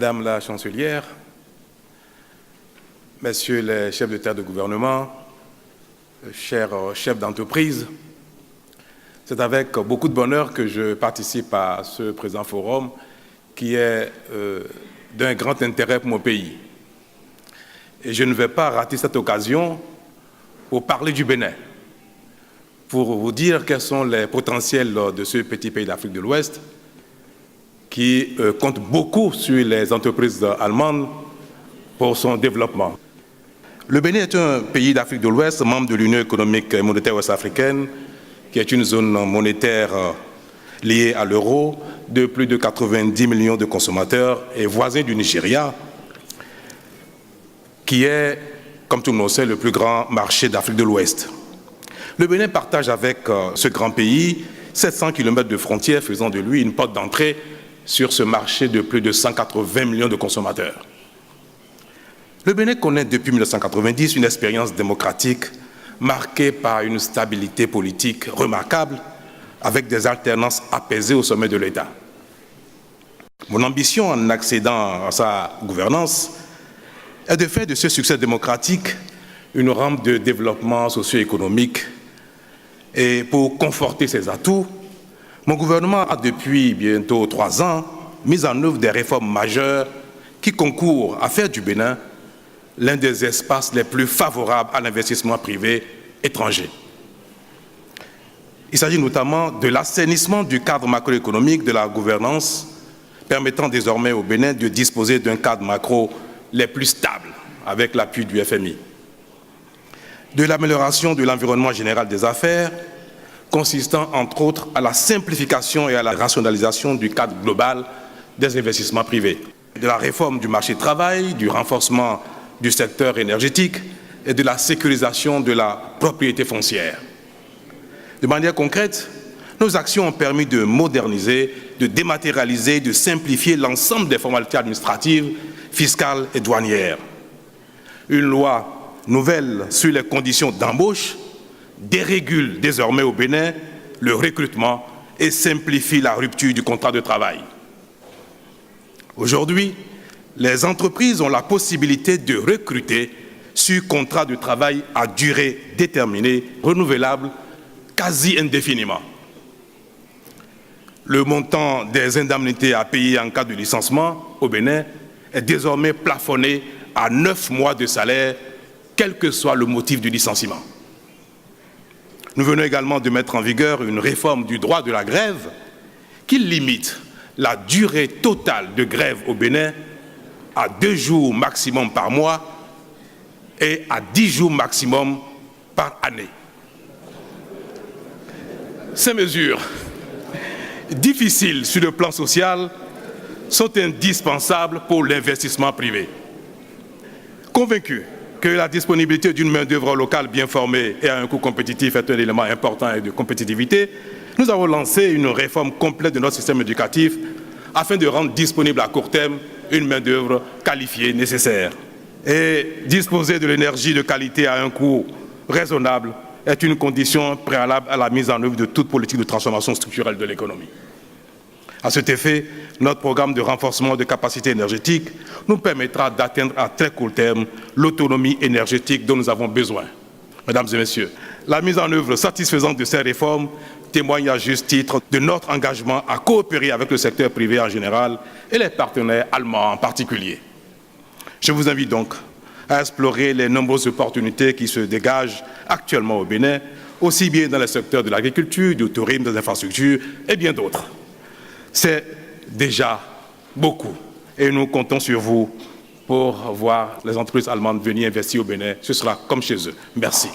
Madame la chancelière, Messieurs les chefs d'État et de gouvernement, chers chefs d'entreprise, c'est avec beaucoup de bonheur que je participe à ce présent forum qui est d'un grand intérêt pour mon pays. Et je ne vais pas rater cette occasion pour parler du Bénin, pour vous dire quels sont les potentiels de ce petit pays d'Afrique de l'Ouest qui compte beaucoup sur les entreprises allemandes pour son développement. Le Bénin est un pays d'Afrique de l'Ouest, membre de l'Union économique et monétaire ouest-africaine, qui est une zone monétaire liée à l'euro, de plus de 90 millions de consommateurs et voisin du Nigeria, qui est, comme tout le monde sait, le plus grand marché d'Afrique de l'Ouest. Le Bénin partage avec ce grand pays 700 km de frontières, faisant de lui une porte d'entrée sur ce marché de plus de 180 millions de consommateurs. Le Bénin connaît depuis 1990 une expérience démocratique marquée par une stabilité politique remarquable, avec des alternances apaisées au sommet de l'État. Mon ambition en accédant à sa gouvernance est de faire de ce succès démocratique une rampe de développement socio-économique. Et pour conforter ses atouts, mon gouvernement a depuis bientôt 3 ans mis en œuvre des réformes majeures qui concourent à faire du Bénin l'un des espaces les plus favorables à l'investissement privé étranger. Il s'agit notamment de l'assainissement du cadre macroéconomique de la gouvernance, permettant désormais au Bénin de disposer d'un cadre macro les plus stables avec l'appui du FMI. De l'amélioration de l'environnement général des affaires, consistant entre autres à la simplification et à la rationalisation du cadre global des investissements privés. De la réforme du marché du travail, du renforcement du secteur énergétique et de la sécurisation de la propriété foncière. De manière concrète, nos actions ont permis de moderniser, de dématérialiser, de simplifier l'ensemble des formalités administratives, fiscales et douanières. Une loi nouvelle sur les conditions d'embauche dérégule désormais au Bénin le recrutement et simplifie la rupture du contrat de travail. Aujourd'hui, les entreprises ont la possibilité de recruter sur contrat de travail à durée déterminée, renouvelable, quasi indéfiniment. Le montant des indemnités à payer en cas de licenciement au Bénin est désormais plafonné à 9 mois de salaire, quel que soit le motif du licenciement. Nous venons également de mettre en vigueur une réforme du droit de la grève qui limite la durée totale de grève au Bénin à 2 jours maximum par mois et à 10 jours maximum par année. Ces mesures, difficiles sur le plan social, sont indispensables pour l'investissement privé. Convaincu que la disponibilité d'une main-d'œuvre locale bien formée et à un coût compétitif est un élément important de compétitivité, nous avons lancé une réforme complète de notre système éducatif afin de rendre disponible à court terme une main-d'œuvre qualifiée nécessaire. Et disposer de l'énergie de qualité à un coût raisonnable est une condition préalable à la mise en œuvre de toute politique de transformation structurelle de l'économie. À cet effet, notre programme de renforcement de capacités énergétiques nous permettra d'atteindre à très court terme l'autonomie énergétique dont nous avons besoin. Mesdames et messieurs, la mise en œuvre satisfaisante de ces réformes témoigne à juste titre de notre engagement à coopérer avec le secteur privé en général et les partenaires allemands en particulier. Je vous invite donc à explorer les nombreuses opportunités qui se dégagent actuellement au Bénin, aussi bien dans les secteurs de l'agriculture, du tourisme, des infrastructures et bien d'autres. C'est déjà beaucoup et nous comptons sur vous pour voir les entreprises allemandes venir investir au Bénin. Ce sera comme chez eux. Merci.